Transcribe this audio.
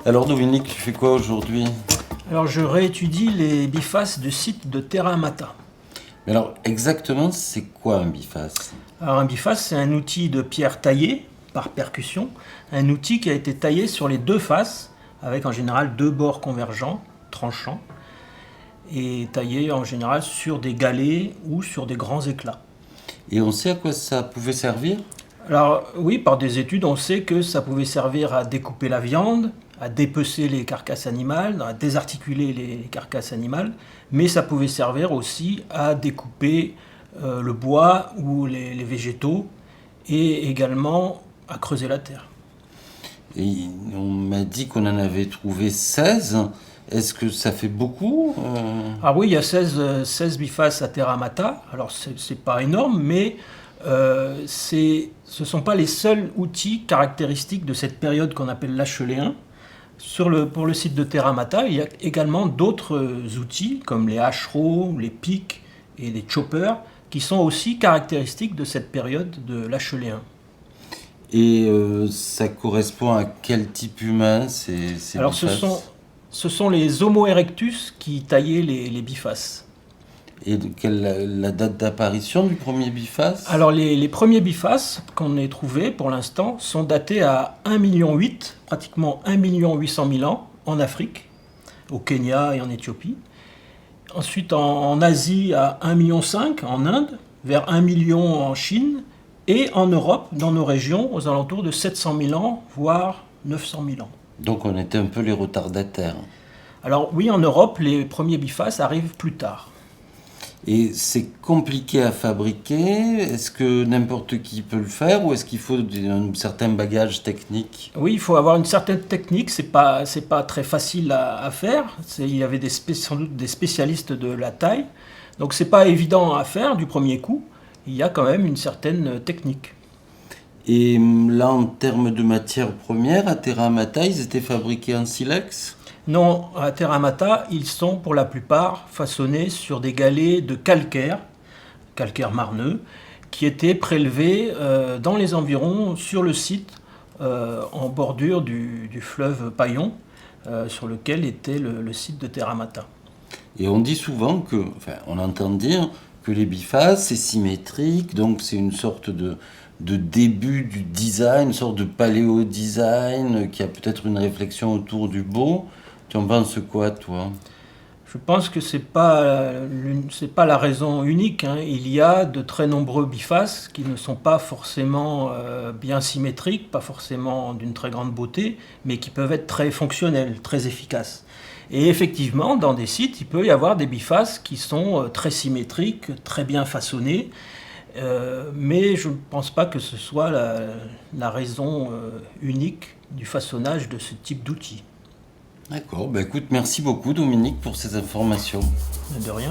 Alors Dominique, tu fais quoi aujourd'hui? Alors je réétudie les bifaces de sites de Terra Amata. Mais alors exactement, c'est quoi un biface? Alors un biface, c'est un outil de pierre taillée par percussion, un outil qui a été taillé sur les deux faces, avec en général deux bords convergents, tranchants, et taillé en général sur des galets ou sur des grands éclats. Et on sait à quoi ça pouvait servir? Alors oui, par des études, on sait que ça pouvait servir à découper la viande, à dépecer les carcasses animales, à désarticuler les carcasses animales, mais ça pouvait servir aussi à découper le bois ou les végétaux et également à creuser la terre. Et on m'a dit qu'on en avait trouvé 16. Est-ce que ça fait beaucoup? Ah oui, il y a 16 bifaces à Terra Amata, alors c'est pas énorme, mais ce ne sont pas les seuls outils caractéristiques de cette période qu'on appelle l'Acheléen. Pour le site de Terra Amata, il y a également d'autres outils comme les hachereaux, les pics et les choppers qui sont aussi caractéristiques de cette période de l'Acheléen. Et ça correspond à quel type humain ces Alors bifaces? ce sont les Homo erectus qui taillaient les bifaces. Et la date d'apparition du premier biface? Alors les premiers bifaces qu'on ait trouvés pour l'instant sont datés à 1,8 million, pratiquement 1,8 million ans en Afrique, au Kenya et en Éthiopie. Ensuite en Asie à 1,5 million en Inde, vers 1 million en Chine, et en Europe, dans nos régions, aux alentours de 700 000 ans, voire 900 000 ans. Donc on était un peu les retardataires. Alors oui, en Europe, les premiers bifaces arrivent plus tard. Et c'est compliqué à fabriquer. Est-ce que n'importe qui peut le faire ou est-ce qu'il faut un certain bagage technique? Oui, il faut avoir une certaine technique, c'est pas très facile à faire. Il y avait sans doute des spécialistes de la taille, donc c'est pas évident à faire du premier coup. Il y a quand même une certaine technique. Et là, en termes de matières premières, à Terra Amata, ils étaient fabriqués en silex? Non, à Terra Amata, ils sont pour la plupart façonnés sur des galets de calcaire marneux, qui étaient prélevés dans les environs sur le site, en bordure du fleuve Paillon, sur lequel était le site de Terra Amata. Et on dit souvent que, enfin, on entend dire que les bifaces, c'est symétrique, donc c'est une sorte de début du design, une sorte de paléo-design qui a peut-être une réflexion autour du beau. Tu en penses quoi, toi? Je pense que c'est pas la raison unique, hein. Il y a de très nombreux bifaces qui ne sont pas forcément bien symétriques, pas forcément d'une très grande beauté, mais qui peuvent être très fonctionnels, très efficaces. Et effectivement, dans des sites, il peut y avoir des bifaces qui sont très symétriques, très bien façonnés, mais je ne pense pas que ce soit la raison unique du façonnage de ce type d'outil. D'accord, bah écoute, merci beaucoup Dominique pour ces informations. De rien.